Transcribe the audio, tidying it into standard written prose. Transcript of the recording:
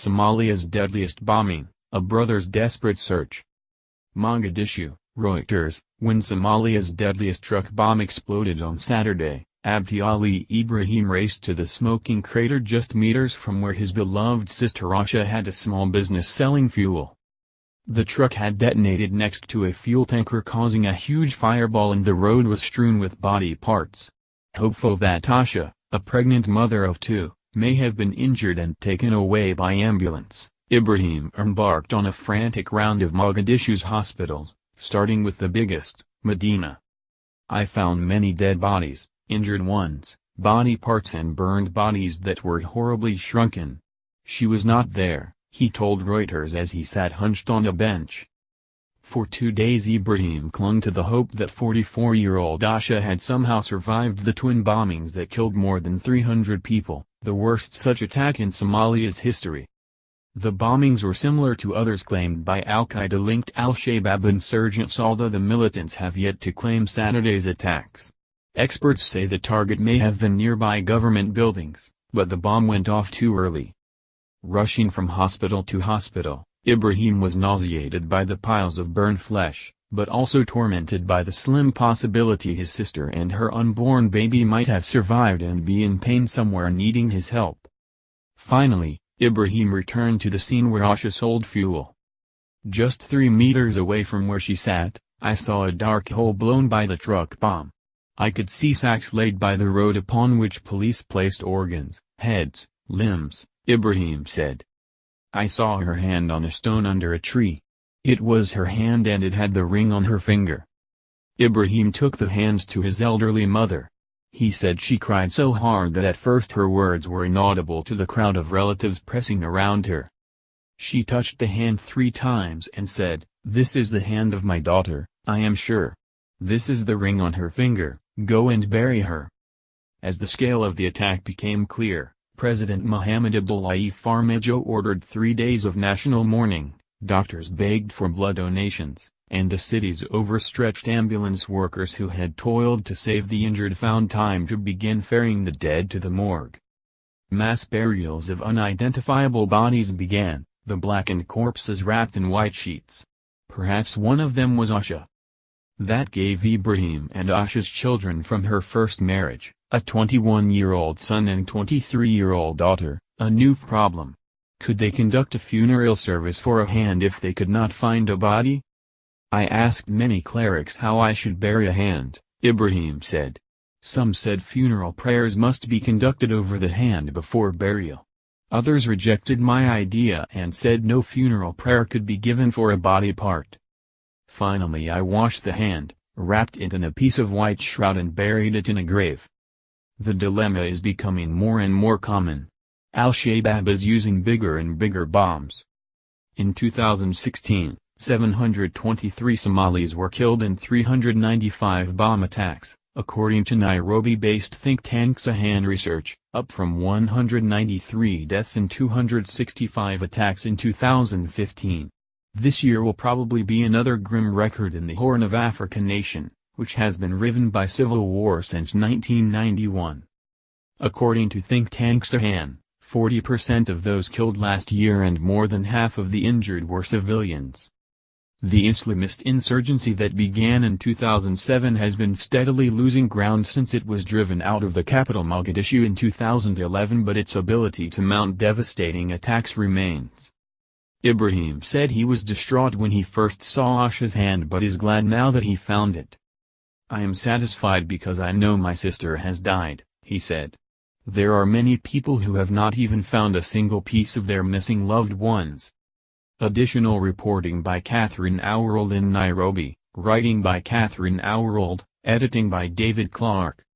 Somalia's deadliest bombing, a brother's desperate search. Mogadishu, Reuters. When Somalia's deadliest truck bomb exploded on Saturday, Abdi Ali Ibrahim raced to the smoking crater just meters from where his beloved sister Asha had a small business selling fuel. The truck had detonated next to a fuel tanker, causing a huge fireball, and the road was strewn with body parts. Hopeful that Asha, a pregnant mother of two, may have been injured and taken away by ambulance, Ibrahim embarked on a frantic round of Mogadishu's hospitals, starting with the biggest, Madina. "I found many dead bodies, injured ones, body parts and burned bodies that were horribly shrunken. She was not there," he told Reuters as he sat hunched on a bench. For 2 days Ibrahim clung to the hope that 44-year-old Asha had somehow survived the twin bombings that killed more than 300 people, the worst such attack in Somalia's history. The bombings were similar to others claimed by al-Qaeda-linked al-Shabaab insurgents, although the militants have yet to claim Saturday's attacks. Experts say the target may have been nearby government buildings, but the bomb went off too early. Rushing from hospital to hospital, Ibrahim was nauseated by the piles of burned flesh, but also tormented by the slim possibility his sister and her unborn baby might have survived and be in pain somewhere needing his help. Finally, Ibrahim returned to the scene where Asha sold fuel. "Just 3 meters away from where she sat, I saw a dark hole blown by the truck bomb. I could see sacks laid by the road upon which police placed organs, heads, limbs," Ibrahim said. "I saw her hand on a stone under a tree. It was her hand and it had the ring on her finger." Ibrahim took the hand to his elderly mother. He said she cried so hard that at first her words were inaudible to the crowd of relatives pressing around her. She touched the hand 3 times and said, "This is the hand of my daughter, I am sure. This is the ring on her finger, go and bury her." As the scale of the attack became clear, President Mohamed Abdullahi Farmajo ordered 3 days of national mourning, doctors begged for blood donations, and the city's overstretched ambulance workers who had toiled to save the injured found time to begin ferrying the dead to the morgue. Mass burials of unidentifiable bodies began, the blackened corpses wrapped in white sheets. Perhaps one of them was Asha. That gave Ibrahim and Asha's children from her first marriage, a 21-year-old son and 23-year-old daughter, a new problem. Could they conduct a funeral service for a hand if they could not find a body? "I asked many clerics how I should bury a hand," Ibrahim said. "Some said funeral prayers must be conducted over the hand before burial. Others rejected my idea and said no funeral prayer could be given for a body part. Finally I washed the hand, wrapped it in a piece of white shroud and buried it in a grave." The dilemma is becoming more and more common. Al-Shabaab is using bigger and bigger bombs. In 2016, 723 Somalis were killed in 395 bomb attacks, according to Nairobi-based think tank Sahan Research, up from 193 deaths in 265 attacks in 2015. This year will probably be another grim record in the Horn of Africa nation, which has been riven by civil war since 1991. According to think tank Sahan, 40% of those killed last year and more than half of the injured were civilians. The Islamist insurgency that began in 2007 has been steadily losing ground since it was driven out of the capital Mogadishu in 2011, but its ability to mount devastating attacks remains. Ibrahim said he was distraught when he first saw Asha's hand but is glad now that he found it. "I am satisfied because I know my sister has died," he said. "There are many people who have not even found a single piece of their missing loved ones." Additional reporting by Catherine Auerold in Nairobi, writing by Catherine Auerold, editing by David Clark.